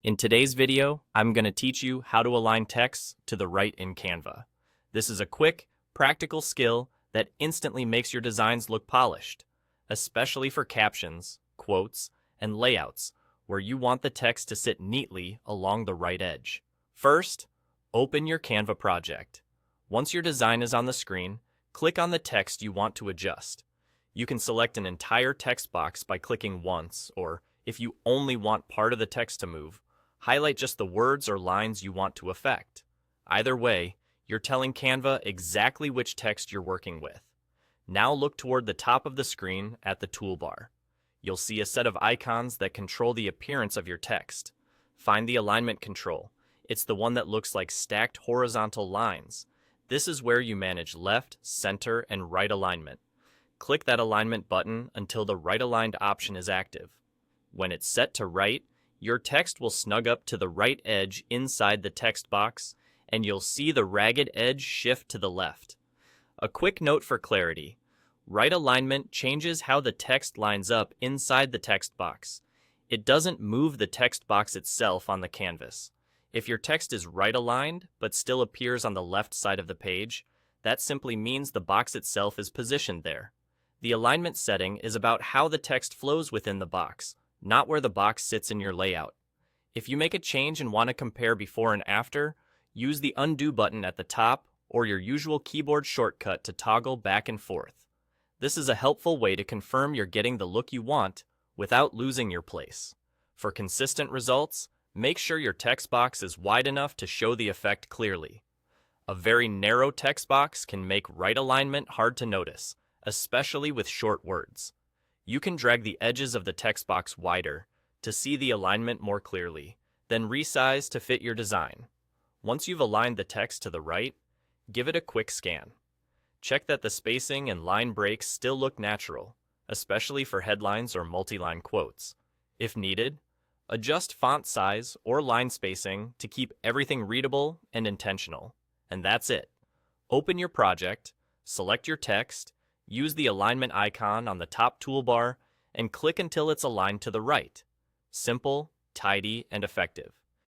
In today's video, I'm going to teach you how to align text to the right in Canva. This is a quick, practical skill that instantly makes your designs look polished, especially for captions, quotes, and layouts where you want the text to sit neatly along the right edge. First, open your Canva project. Once your design is on the screen, click on the text you want to adjust. You can select an entire text box by clicking once, or if you only want part of the text to move, highlight just the words or lines you want to affect. Either way, you're telling Canva exactly which text you're working with. Now look toward the top of the screen at the toolbar. You'll see a set of icons that control the appearance of your text. Find the alignment control. It's the one that looks like stacked horizontal lines. This is where you manage left, center, and right alignment. Click that alignment button until the right aligned option is active. When it's set to right, your text will snug up to the right edge inside the text box, and you'll see the ragged edge shift to the left. A quick note for clarity. Right alignment changes how the text lines up inside the text box. It doesn't move the text box itself on the canvas. If your text is right aligned but still appears on the left side of the page, that simply means the box itself is positioned there. The alignment setting is about how the text flows within the box, not where the box sits in your layout. If you make a change and want to compare before and after, use the undo button at the top or your usual keyboard shortcut to toggle back and forth. This is a helpful way to confirm you're getting the look you want without losing your place. For consistent results, make sure your text box is wide enough to show the effect clearly. A very narrow text box can make right alignment hard to notice, especially with short words. You can drag the edges of the text box wider to see the alignment more clearly, then resize to fit your design. Once you've aligned the text to the right, give it a quick scan. Check that the spacing and line breaks still look natural, especially for headlines or multi-line quotes. If needed, adjust font size or line spacing to keep everything readable and intentional. And that's it. Open your project, select your text, use the alignment icon on the top toolbar, and click until it's aligned to the right. Simple, tidy, and effective.